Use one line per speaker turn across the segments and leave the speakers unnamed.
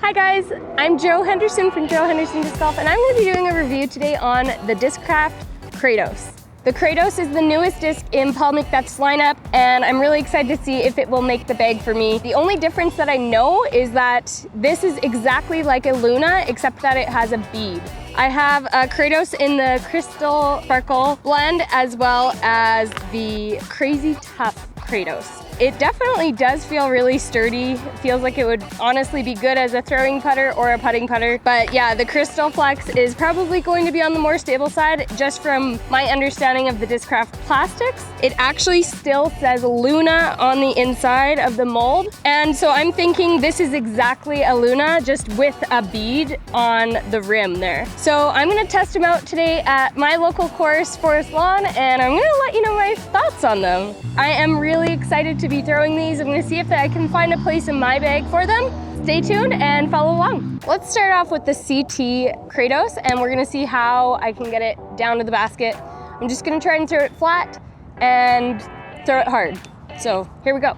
Hi guys, I'm Joe Henderson from Joe Henderson Disc Golf, and I'm going to be doing a review today on the Discraft KRATOS. The KRATOS is the newest disc in Paul McBeth's lineup, and I'm really excited to see if it will make the bag for me. The only difference that I know is that this is exactly like a Luna, except that it has a bead. I have a KRATOS in the CryZtal Sparkle blend, as well as the Crazy Tough KRATOS. It definitely does feel really sturdy. It feels like it would honestly be good as a throwing putter or a putting putter. But yeah, the CryZtal Flex is probably going to be on the more stable side, just from my understanding of the Discraft plastics. It actually still says Luna on the inside of the mold. And so I'm thinking this is exactly a Luna, just with a bead on the rim there. So I'm gonna test them out today at my local course, Forest Lawn, and I'm gonna let you know my thoughts on them. I am really excited to be throwing these. I'm gonna see if I can find a place in my bag for them. Stay tuned and follow along. Let's start off with the CT KRATOS, and we're gonna see how I can get it down to the basket. I'm just gonna try and throw it flat and throw it hard. So here we go.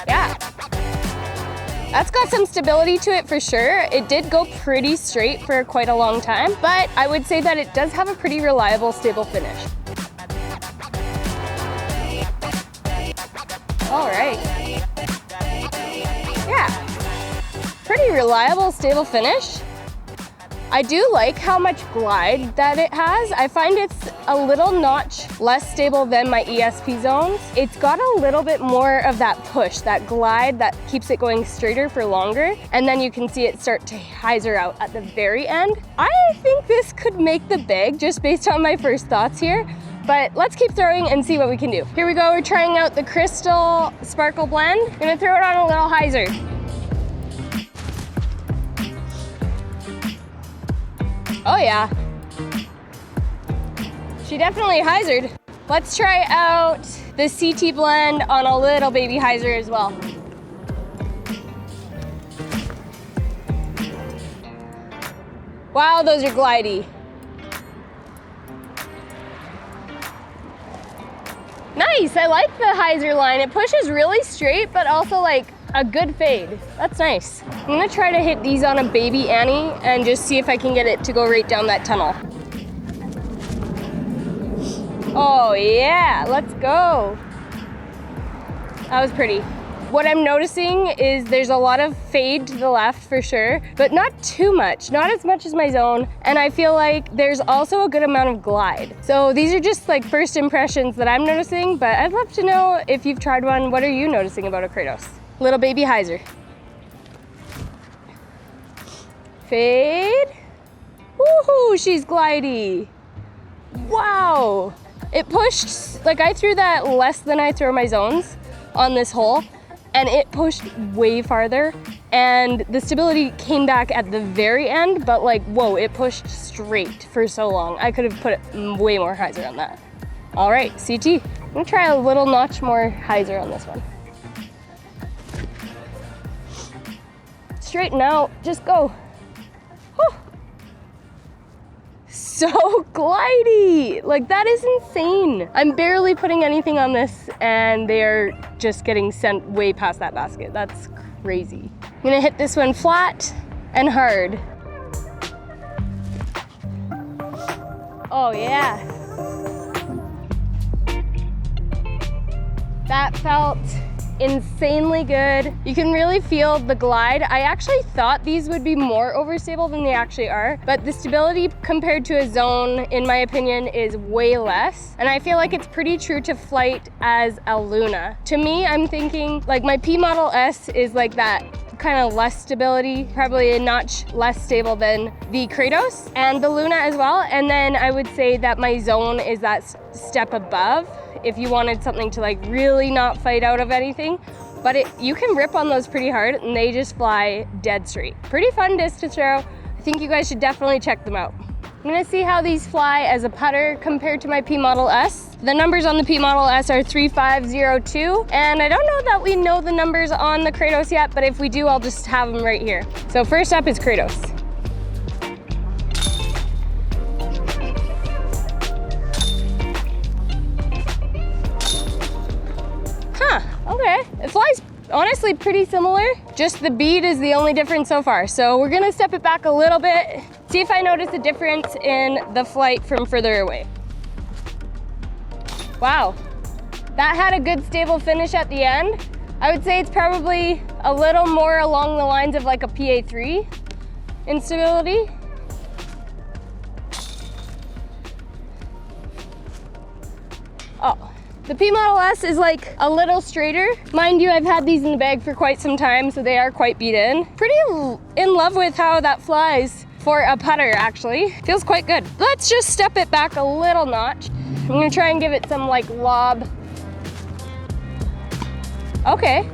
Yeah. That's got some stability to it for sure. It did go pretty straight for quite a long time, but I would say that it does have a pretty reliable, stable finish. All right. Yeah, pretty reliable, stable finish. I do like how much glide that it has. I find it's a little notch less stable than my ESP zones. It's got a little bit more of that push, that glide that keeps it going straighter for longer. And then you can see it start to hyzer out at the very end. I think this could make the bag just based on my first thoughts here. But let's keep throwing and see what we can do. Here we go, we're trying out the CryZtal Sparkle blend. I'm gonna throw it on a little hyzer. Oh yeah, she definitely hyzered. Let's try out the CT blend on a little baby hyzer as well. Wow, those are glidey. Nice, I like the hyzer line. It pushes really straight, but also like a good fade. That's nice. I'm gonna try to hit these on a baby Annie and just see if I can get it to go right down that tunnel. Oh yeah, let's go. That was pretty. What I'm noticing is there's a lot of fade to the left for sure, but not too much, not as much as my zone. And I feel like there's also a good amount of glide. So these are just like first impressions that I'm noticing, but I'd love to know if you've tried one, what are you noticing about a KRATOS? Little baby hyzer. Fade. Woohoo, she's glidey. Wow. It pushed, like I threw that less than I throw my zones on this hole, and it pushed way farther, and the stability came back at the very end, but like, whoa, it pushed straight for so long. I could have put way more hyzer on that. All right, CT. I'm gonna try a little notch more hyzer on this one. Straighten out, just go. Whew. So glidey, like that is insane. I'm barely putting anything on this and they're just getting sent way past that basket. That's crazy. I'm gonna hit this one flat and hard. Oh yeah. That felt insanely good. You can really feel the glide. I actually thought these would be more overstable than they actually are, but the stability compared to a zone, in my opinion, is way less. And I feel like it's pretty true to flight as a Luna. To me, I'm thinking like my P Model S is like that kind of less stability, probably a notch less stable than the KRATOS and the Luna as well. And then I would say that my zone is that step above if you wanted something to like really not fight out of anything. But you can rip on those pretty hard and they just fly dead straight. Pretty fun disc to throw. I think you guys should definitely check them out. I'm gonna see how these fly as a putter compared to my P Model S. The numbers on the P Model S are 3502, and I don't know that we know the numbers on the KRATOS yet, but if we do, I'll just have them right here. So first up is KRATOS. It flies honestly pretty similar, just the bead is the only difference so far. So we're gonna step it back a little bit, see if I notice a difference in the flight from further away. Wow, that had a good stable finish at the end. I would say it's probably a little more along the lines of like a PA3 in stability. Oh, the P Model S is like a little straighter. Mind you, I've had these in the bag for quite some time, so they are quite beat in. Pretty in love with how that flies for a putter, actually. Feels quite good. Let's just step it back a little notch. I'm gonna try and give it some like lob. Okay.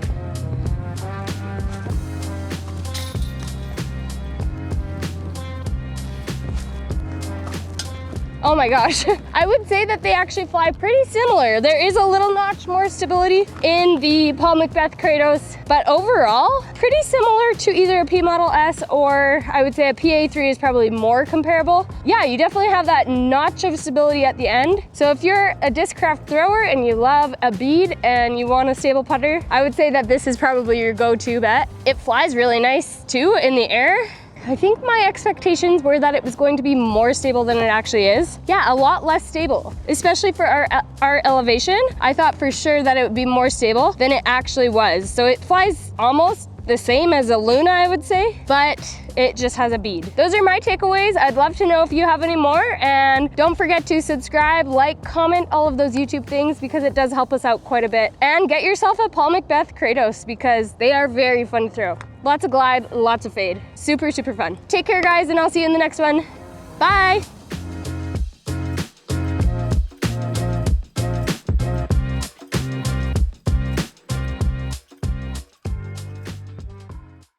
Oh my gosh. I would say that they actually fly pretty similar. There is a little notch more stability in the Paul McBeth KRATOS, but overall, pretty similar to either a P Model S or I would say a PA3 is probably more comparable. Yeah, you definitely have that notch of stability at the end. So if you're a Discraft thrower and you love a bead and you want a stable putter, I would say that this is probably your go-to bet. It flies really nice too in the air. I think my expectations were that it was going to be more stable than it actually is. Yeah, a lot less stable, especially for our elevation. I thought for sure that it would be more stable than it actually was. So it flies almost the same as a Luna, I would say, but it just has a bead. Those are my takeaways. I'd love to know if you have any more, and don't forget to subscribe, like, comment, all of those YouTube things because it does help us out quite a bit. And get yourself a Paul McBeth KRATOS because they are very fun to throw. Lots of glide, lots of fade. Super, super fun. Take care, guys, and I'll see you in the next one. Bye.